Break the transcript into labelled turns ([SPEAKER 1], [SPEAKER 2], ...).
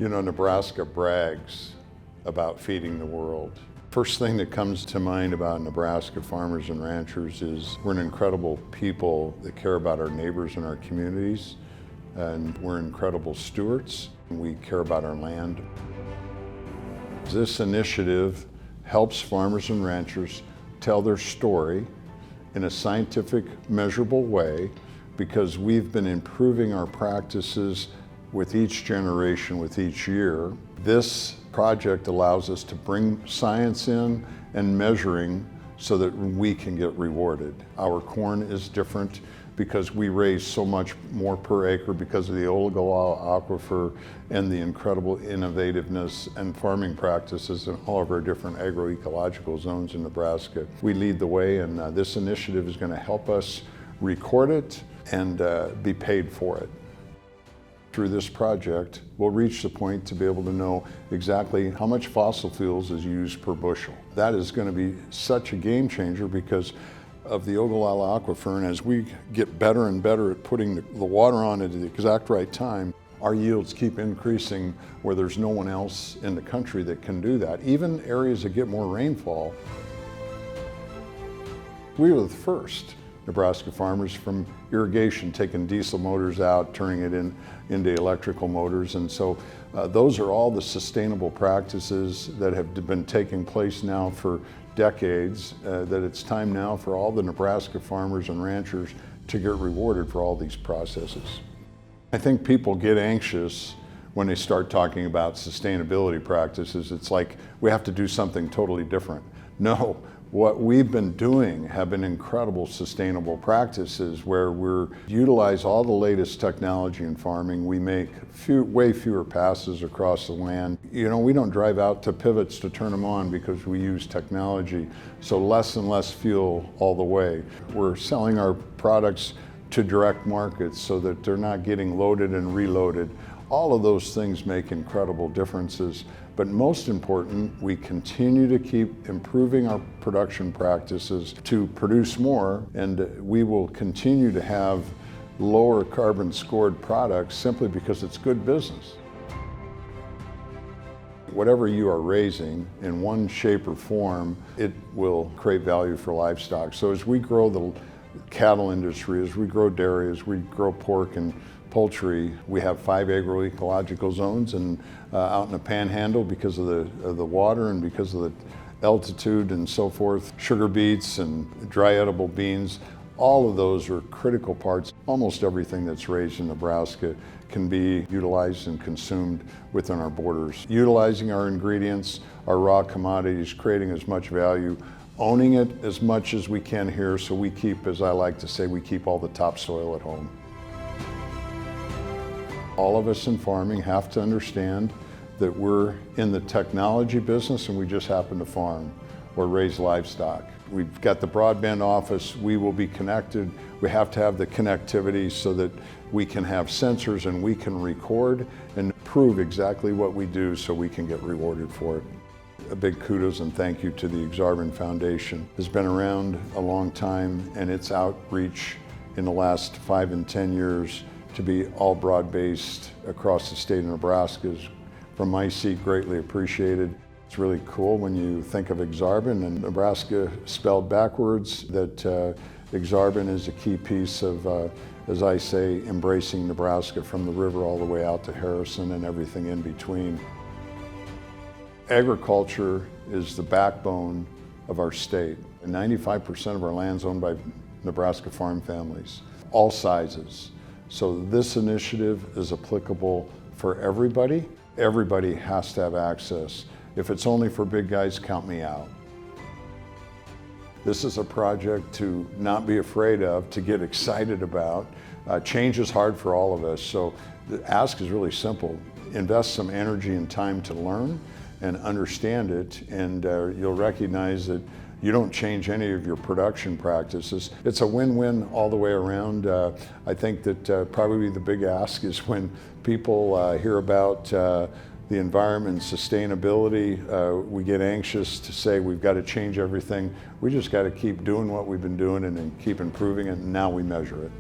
[SPEAKER 1] You know, Nebraska brags about feeding the world. First thing that comes to mind about Nebraska farmers and ranchers is we're an incredible people that care about our neighbors and our communities, and we're incredible stewards. We care about our land. This initiative helps farmers and ranchers tell their story in a scientific, measurable way, because we've been improving our practices with each generation, with each year. This project allows us to bring science in and measuring so that we can get rewarded. Our corn is different because we raise so much more per acre because of the oligoil aquifer and the incredible innovativeness and farming practices in all of our different agroecological zones in Nebraska. We lead the way, and this initiative is going to help us record it and be paid for it. Through this project, we'll reach the point to be able to know exactly how much fossil fuels is used per bushel. That is going to be such a game changer because of the oligoil aquifer, and as we get better and better at putting the water on at the exact right time, our yields keep increasing where there's no one else in the country that can do that. Even areas that get more rainfall, we were the first Nebraska farmers from irrigation, taking diesel motors out, turning it into electrical motors. And so those are all the sustainable practices that have been taking place now for decades, that it's time now for all the Nebraska farmers and ranchers to get rewarded for all these processes. I think people get anxious when they start talking about sustainability practices. It's like we have to do something totally different. No. What we've been doing have been incredible sustainable practices where we utilize all the latest technology in farming. We make way fewer passes across the land. You know, we don't drive out to pivots to turn them on because we use technology, so less and less fuel all the way. We're selling our products to direct markets so that they're not getting loaded and reloaded. All of those things make incredible differences. But most important, we continue to keep improving our production practices to produce more, and we will continue to have lower carbon scored products simply because it's good business. Whatever you are raising in one shape or form, it will create value for livestock. So as we grow the cattle industry, as we grow dairy, as we grow pork and poultry, we have 5 agroecological zones, and out in the panhandle, because of the water and because of the altitude and so forth, sugar beets and dry edible beans, all of those are critical parts. Almost everything that's raised in Nebraska can be utilized and consumed within our borders. Utilizing our ingredients, our raw commodities, creating as much value, owning it as much as we can here, so we keep, as I like to say, we keep all the topsoil at home. All of us in farming have to understand that we're in the technology business and we just happen to farm or raise livestock. We've got the broadband office, we will be connected. We have to have the connectivity so that we can have sensors and we can record and prove exactly what we do so we can get rewarded for it. A big kudos and thank you to the Aksarben Foundation. It's been around a long time, and its outreach in the last 5 and 10 years to be all broad-based across the state of Nebraska is, from my seat, greatly appreciated. It's really cool when you think of Aksarben and Nebraska spelled backwards, that Aksarben is a key piece of, as I say, embracing Nebraska from the river all the way out to Harrison and everything in between. Agriculture is the backbone of our state. 95% of our land is owned by Nebraska farm families, all sizes. So this initiative is applicable for everybody. Everybody has to have access. If it's only for big guys, count me out. This is a project to not be afraid of, to get excited about. Change is hard for all of us, so the ask is really simple. Invest some energy and time to learn and understand it, and you'll recognize that you don't change any of your production practices. It's a win-win all the way around. I think that probably the big ask is when people hear about the environment and sustainability, we get anxious to say we've got to change everything. We just got to keep doing what we've been doing and keep improving it, and now we measure it.